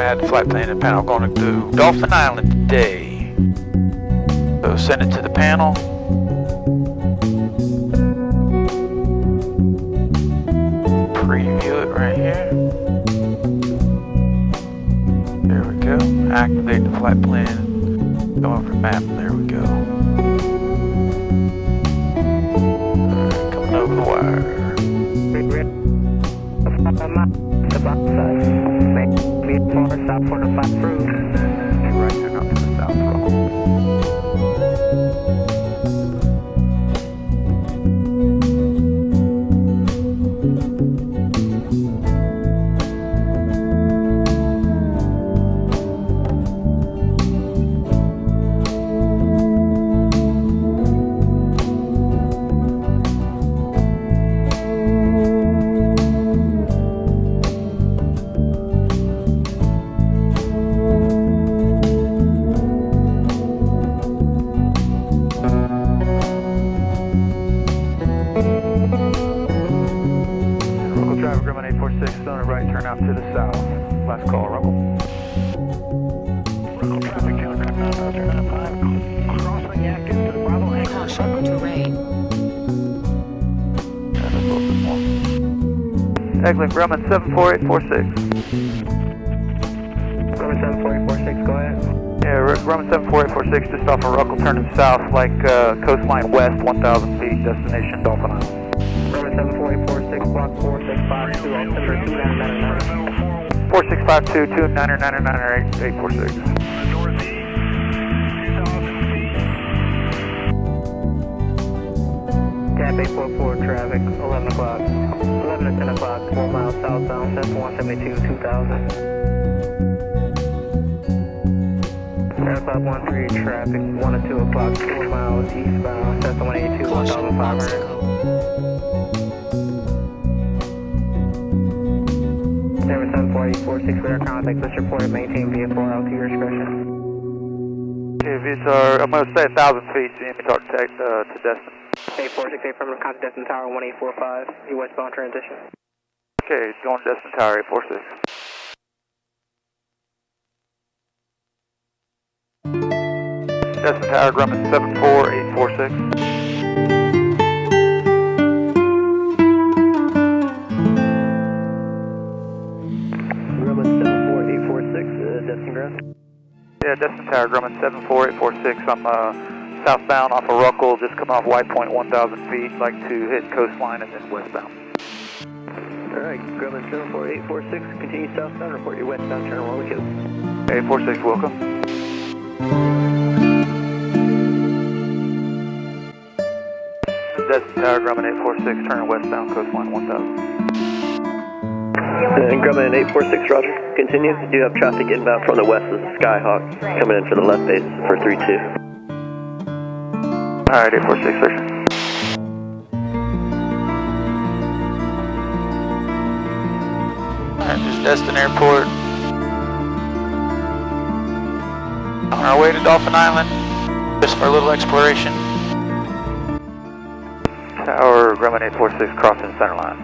add the flight plan to the panel. I'm going to do Dauphin Island today. So send it to the panel. Preview it right here. There we go. Activate the flight plan. Go over the map. There we go. Alright, coming over the wire. Stop for the flat route. Right turn up to the south roll. Grumman 846, on the right, turn out to the south. Last call, Ruckle. Ruckle traffic, telegraph 9095, crossing active to the Bravo anchor. Caution, terrain. That's a little bit more. Eglin, Grumman 74846. Grumman 74846, go ahead. Yeah, Grumman 74846, just off of Ruckle, turning south like Coastline west, 1,000 feet, destination Dauphin Island. Grumman 74846, block 4652, altimeter 2999. 4652 2999846. Tap 844 traffic, 11 o'clock. 11 to 10 o'clock, 4 miles southbound, Cessna 172, 2000. 10 o'clock, 13 traffic, 1 to 2 o'clock, 4 miles eastbound, Cessna 182, Caution, 1500. obstacle. 74846, radar contact, let's report and maintain VFR out to your discretion. Okay, VSR, I'm going to say 1,000 feet, so you need me to talk to Destin. 846, affirmative, contact Destin Tower 1845, your westbound transition. Okay, going to Destin Tower 846. Destin Tower, Grumman 74846. Yeah, Destin Tower, Grumman 74846. I'm southbound off of Ruckle, just coming off white point, 1,000 feet. Like to hit Coastline and then westbound. Alright, Grumman 74846, continue southbound, report your westbound turn roll to 846, welcome. Destin Tower, Grumman 846, turning westbound, Coastline 1,000. Grumman 846, roger. Continue. You do have traffic inbound from the west as a Skyhawk coming in for the left base for 3-2. Alright, 846, sir. Alright, this is Destin Airport. On our way to Dauphin Island, just for a little exploration. Tower, Grumman 846, crossing center line.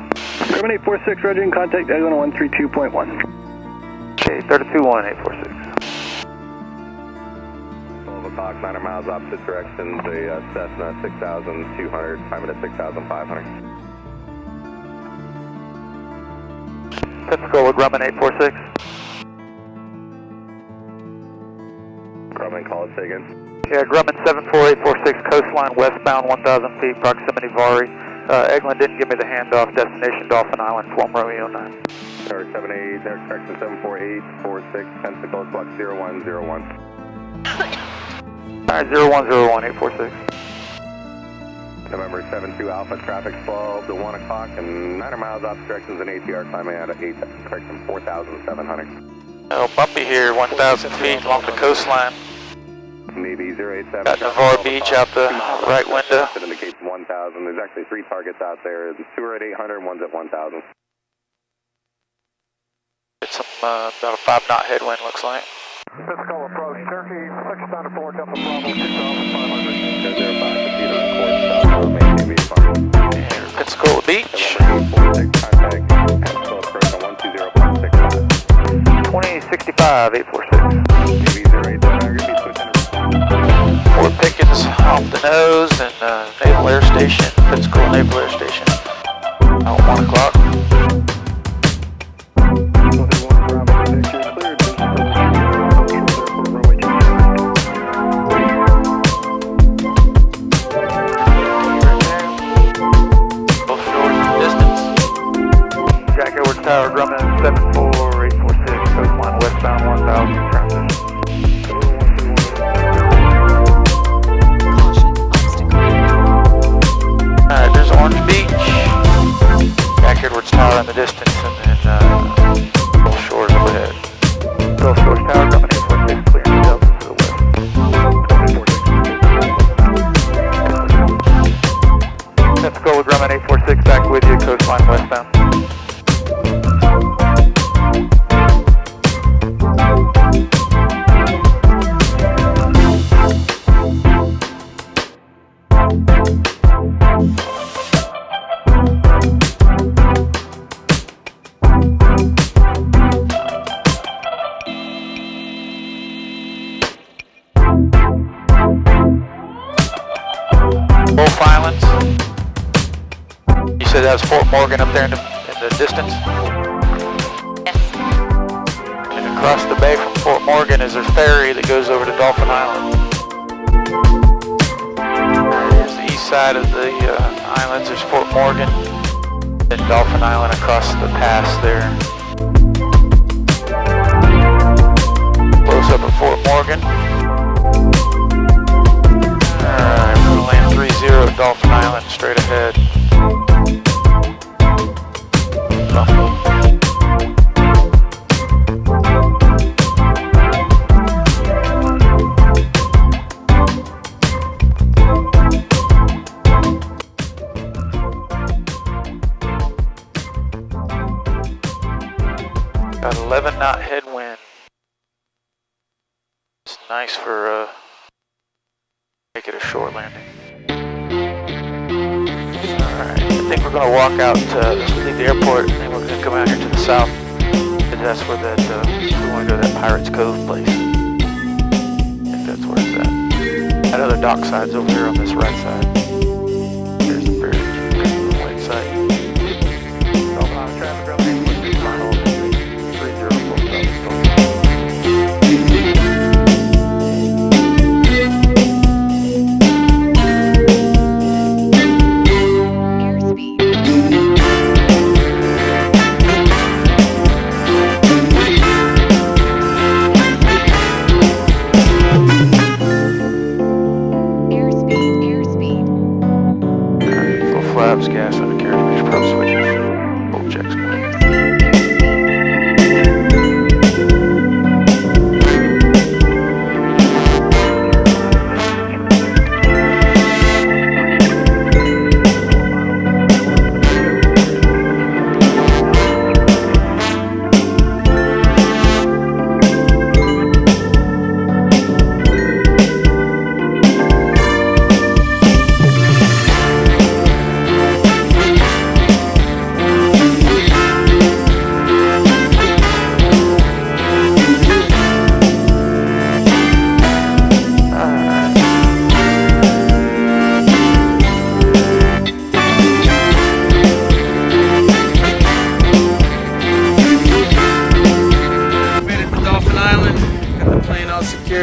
Grumman 846, roger, in contact, Eglin 132.1. Okay, 321, 846. 12 o'clock, 900 miles opposite direction, the Cessna 6,200, climbing at 6,500. Pensacola, Grumman 846. Grumman, call it again. Yeah, Grumman 74846, coastline westbound, 1,000 feet, proximity Navarre. Eglin didn't give me the handoff, destination Dauphin Island, form Romeo 9. Tower 78, Air correction 74846, Pensacola, block 0101. Alright, 0101, 846. November 72 Alpha, traffic 12 to 1 o'clock, and 900 miles opposite directions, an ATR climbing out at 8, correction 4,700. Oh, bumpy here, 1,000 feet along the coastline. Navy 087. Got Navarre Beach out the right window. It indicates 1,000. There's actually 3 targets out there. 2 are at 800, 1's at 1,000. It's some, about a 5-knot headwind, looks like. Pensacola approach, Turkey, 694, Delta Bravo, 2,500. 005, proceed on course, maintain VFR. And Pensacola Beach. November 846, contact Pensacola approach on 120.65. 2065 Fort Pickens off the nose and Naval Air Station, Pensacola Naval Air Station. About 1 o'clock. Jack Edwards Tower, Grumman 74846, Coastline westbound 1000, transition. Alright, there's Orange Beach, Jack Edwards Tower in the distance, and then Gulf Shores overhead. Gulf Shores Tower, Grumman 846, clear to Delta to the west. Pensacola, Grumman 846, back with you, Coastline westbound. Both Islands. You said that was Fort Morgan up there in the distance? Yes. And across the bay from Fort Morgan is a ferry that goes over to Dauphin Island. There's the east side of the islands. There's Fort Morgan, then Dauphin Island across the pass there. Close up at Fort Morgan. Alright, we're going to land 30 at Dauphin Island straight ahead. Got 11 knot headwind. It's nice for make it a short landing. Alright, I think we're going to walk out let's leave the airport and then we're going to come out here to the south. That's where that we want to go to that Pirates Cove place. I think that's where it's at. That other dock side's over here on this right side. There's the bridge, the white side. Dauphin Island traffic around 846 final 30. Flaps, gas on the carriage, prop switches, bolt checks.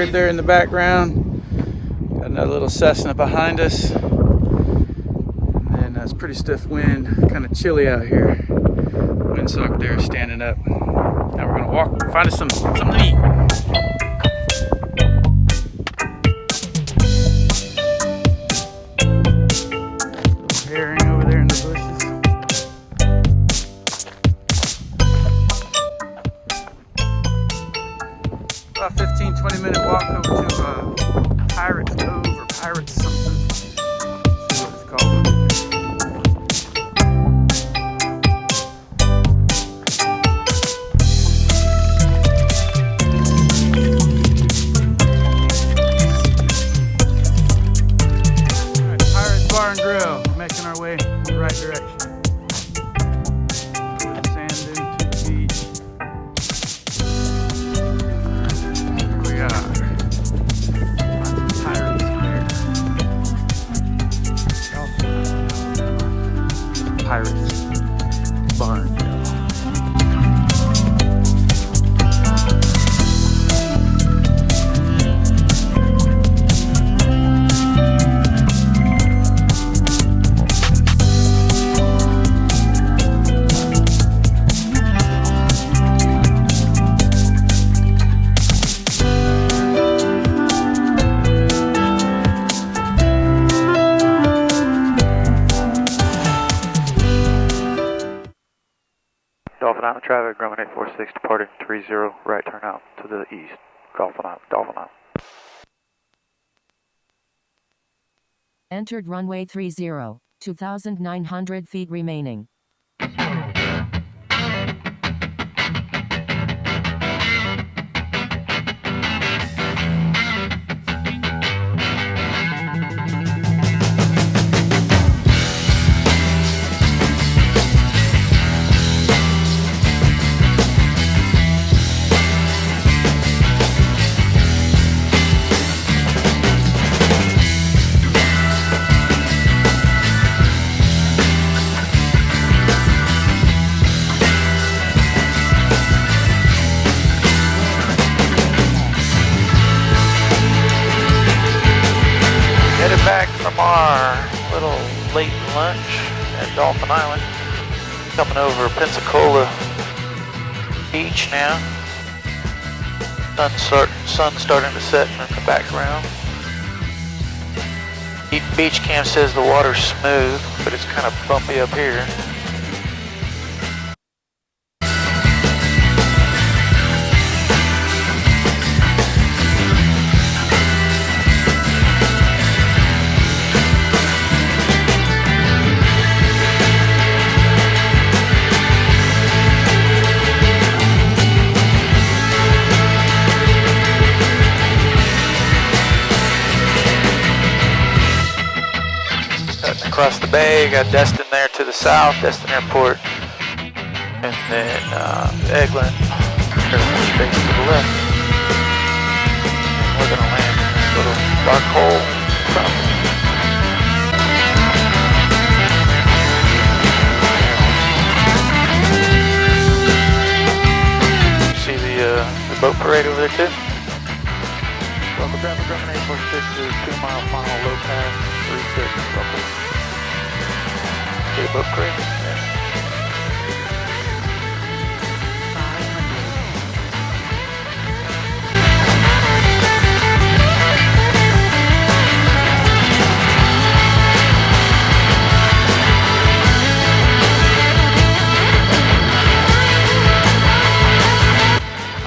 There in the background, got another little Cessna behind us, and then it's pretty stiff wind, kind of chilly out here. Windsock there standing up. Now we're gonna walk, find us something to eat. Little herring over there in the bushes. About 15-20 minute walk over to Pirates Cove or Pirates something. Let's see what it's called. Alright, Pirates Bar and Grill. We're making our way in the right direction. Sand into the beach. fun. Dauphin Island traffic, Grumman 846 departing 30, right turn out to the east. Dauphin Island. Entered runway 30, 2,900 feet remaining. Headed back from our little late lunch at Dauphin Island. Coming over Pensacola Beach now. Sun's starting to set in the background. Beach cam says the water's smooth, but it's kind of bumpy up here. Across the bay, got Destin there to the south, Destin Airport, and then Eglin, Air Force Base to the left. We're going to land in this little dark hole from you see the boat parade over there too? Local traffic, Grumman 846 is 2 mile final low pass, 36 local. See the boat parade? Yeah.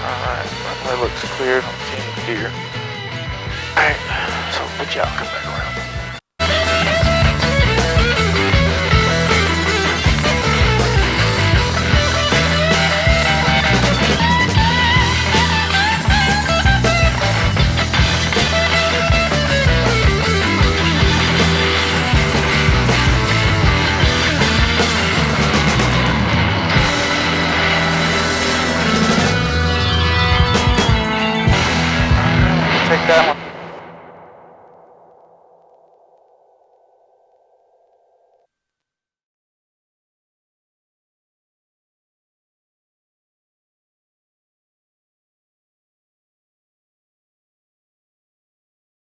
Alright, runway looks clear, don't see any deer. Alright, so good job, come back around.